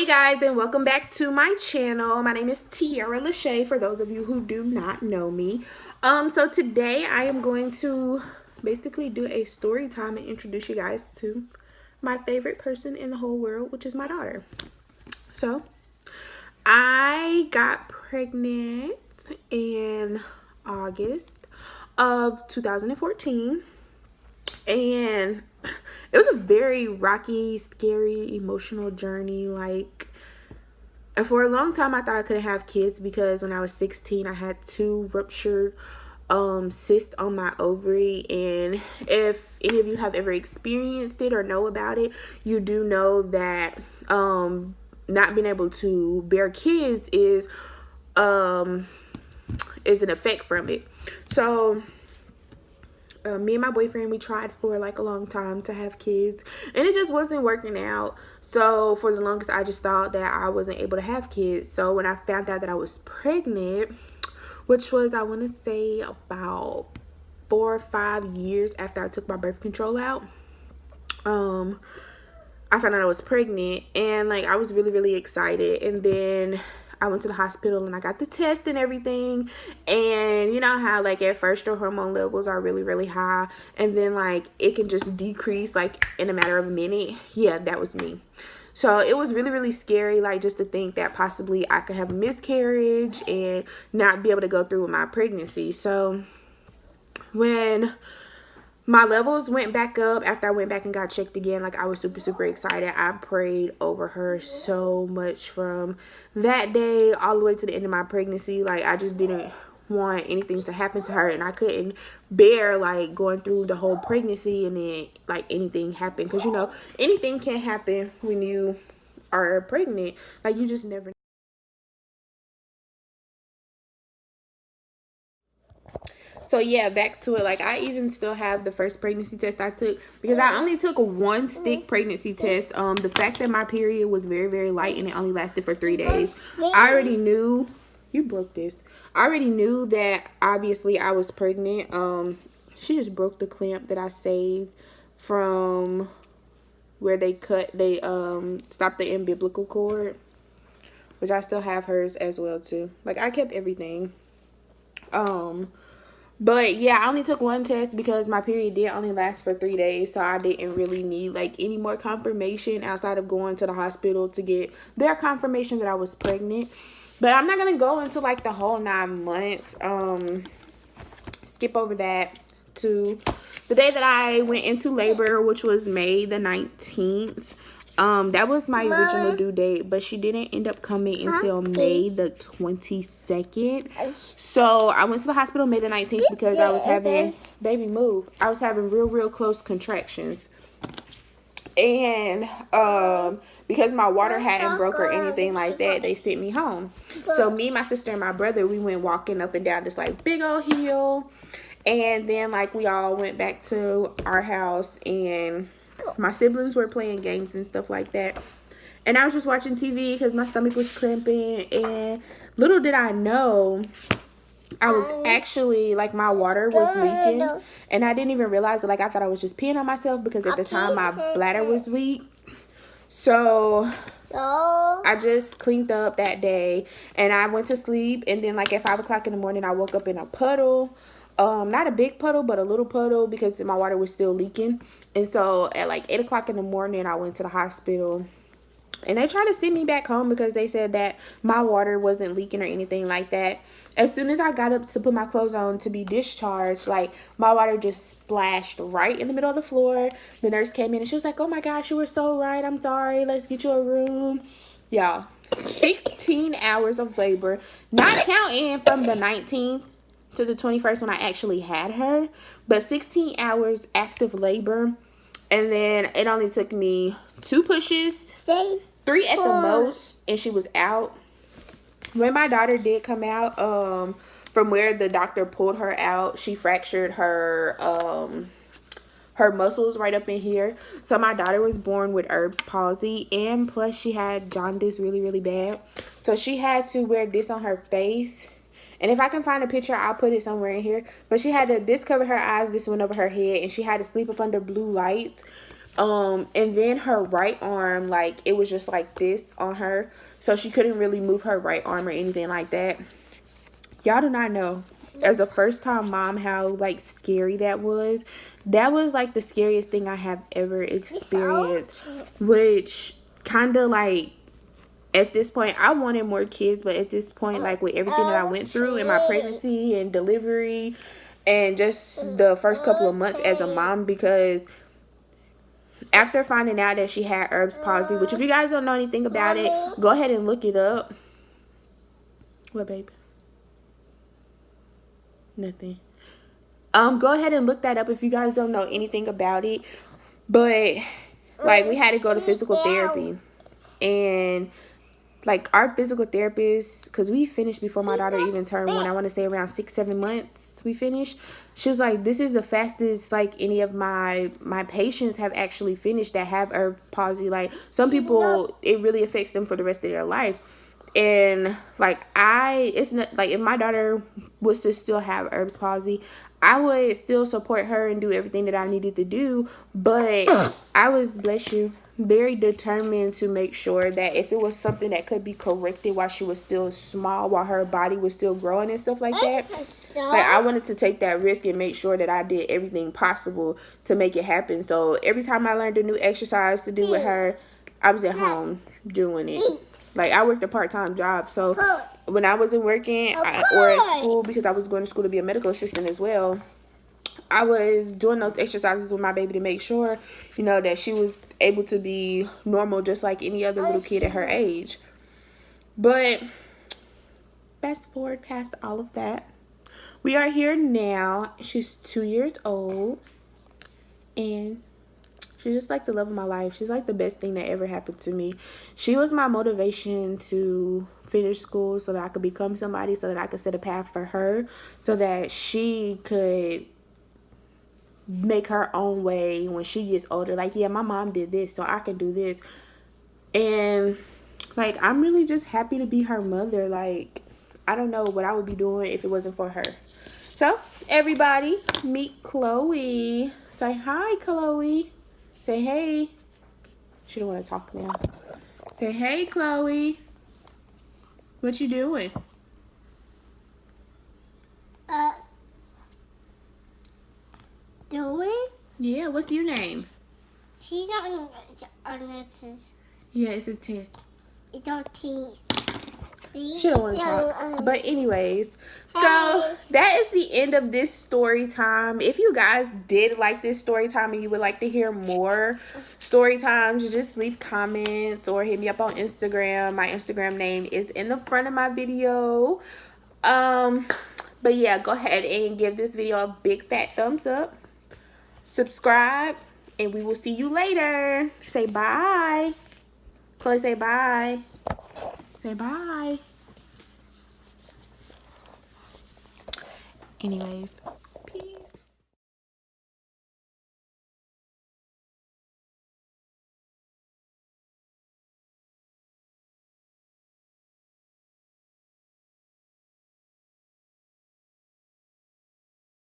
Hey guys, and welcome back to my channel. My name is Tiara Lachey, for those of you who do not know me. So today I am going to basically do a story time and introduce you guys to my favorite person in the whole world, which is my daughter. So I got pregnant in August of 2014, and it was a very rocky, scary, emotional journey. And for a long time I thought I couldn't have kids because when I was 16 I had two ruptured cysts on my ovary. And if any of you have ever experienced it or know about it, you do know that not being able to bear kids is an effect from it. So me and my boyfriend, we tried for like a long time to have kids, and it just wasn't working out. So for the longest I just thought that I wasn't able to have kids. So when I found out that I was pregnant, which was, I want to say, about 4 or 5 years after I took my birth control out, I found out I was pregnant, and like I was really excited. And then I went to the hospital and I got the test and everything. And you know how like at first your hormone levels are really high, and then like it can just decrease like in a matter of a minute. Yeah, that was me. So it was really scary, like just to think that possibly I could have a miscarriage and not be able to go through with my pregnancy. So when my levels went back up after I went back and got checked again, like I was super excited. I prayed over her so much from that day all the way to the end of my pregnancy. Like I just didn't want anything to happen to her, and I couldn't bear like going through the whole pregnancy and then like anything happened, because you know anything can happen when you are pregnant. Like you just never. So yeah, back to it. Like I even still have the first pregnancy test I took, because I only took one stick pregnancy test. The fact that my period was very light and it only lasted for 3 days. I already knew. You broke this. I already knew that obviously I was pregnant. She just broke the clamp that I saved from where they stopped the umbilical cord, which I still have hers as well too. Like I kept everything. But yeah, I only took one test because my period did only last for 3 days. So I didn't really need like any more confirmation outside of going to the hospital to get their confirmation that I was pregnant. But I'm not going to go into like the whole 9 months. Skip over that to the day that I went into labor, which was May the 19th. That was my original due date, but she didn't end up coming until May the 22nd. So I went to the hospital May the 19th because I was having, baby move, I was having real close contractions. And because my water hadn't broke or anything like that, they sent me home. So me, my sister, and my brother, we went walking up and down this like big old hill. And then like we all went back to our house, and my siblings were playing games and stuff like that. And I was just watching TV because my stomach was cramping. And little did I know, I was actually, like, my water was leaking. And I didn't even realize it. Like, I thought I was just peeing on myself because at the time my bladder was weak. So I just cleaned up that day. And I went to sleep. And then, like, at 5 o'clock in the morning, I woke up in a puddle. Not a big puddle, but a little puddle, because my water was still leaking. And so at like 8 o'clock in the morning, I went to the hospital, and they tried to send me back home because they said that my water wasn't leaking or anything like that. As soon as I got up to put my clothes on to be discharged, like my water just splashed right in the middle of the floor. The nurse came in and she was like, "Oh my gosh, you were so right. I'm sorry. Let's get you a room." Y'all, 16 hours of labor, not counting from the 19th to the 21st when I actually had her, but 16 hours active labor. And then it only took me 2 pushes, 3 at the most, and she was out. When my daughter did come out, from where the doctor pulled her out, she fractured her muscles right up in here. So my daughter was born with Erb's palsy, and plus she had jaundice really bad. So she had to wear this on her face. And if I can find a picture, I'll put it somewhere in here. But she had to, this covered her eyes, this went over her head, and she had to sleep up under blue lights And then her right arm, like, it was just like this on her. So she couldn't really move her right arm or anything like that. Y'all do not know, as a first-time mom, how, like, scary that was. That was, like, the scariest thing I have ever experienced. Which kind of, like, at this point, I wanted more kids. But at this point, like, with everything that I went through in my pregnancy and delivery and just the first couple of months as a mom, because after finding out that she had Erb's palsy, which if you guys don't know anything about it, go ahead and look it up. What, babe? Nothing. Go ahead and look that up if you guys don't know anything about it. But, like, we had to go to physical therapy. And, like, our physical therapist, because we finished before my daughter even turned one, I want to say around 6-7 months we finished. She was like, this is the fastest, like, any of my patients have actually finished that have Erb's palsy. Like, some people, it really affects them for the rest of their life. And, like, it's not, like, if my daughter was to still have Erb's palsy, I would still support her and do everything that I needed to do. But I was, bless you, very determined to make sure that if it was something that could be corrected while she was still small, while her body was still growing and stuff like that, like, I wanted to take that risk and make sure that I did everything possible to make it happen. So every time I learned a new exercise to do with her, I was at home doing it. Like, I worked a part-time job, so when I wasn't working or at school, because I was going to school to be a medical assistant as well, I was doing those exercises with my baby to make sure, you know, that she was able to be normal just like any other little kid at her age. But fast forward past all of that, we are here now. She's 2 years old, and she's just like the love of my life. She's like the best thing that ever happened to me. She was my motivation to finish school so that I could become somebody, so that I could set a path for her, so that she could make her own way when she gets older. Like, yeah, my mom did this, so I can do this. And, like, I'm really just happy to be her mother. Like, I don't know what I would be doing if it wasn't for her. So, everybody, meet Chloe. Say hi, Chloe. Say hey. She don't want to talk now. Say hey, Chloe. What you doing? Doing? Yeah, what's your name? She don't know it's Yeah, it's a test. it's on teeth. She don't want to talk. But anyways, so that is the end of this story time. If you guys did like this story time and you would like to hear more story times, just leave comments or hit me up on Instagram. My Instagram name is in the front of my video. But yeah, go ahead and give this video a big fat thumbs up. Subscribe, and we will see you later. Say bye. Chloe, say bye. Say bye. Anyways.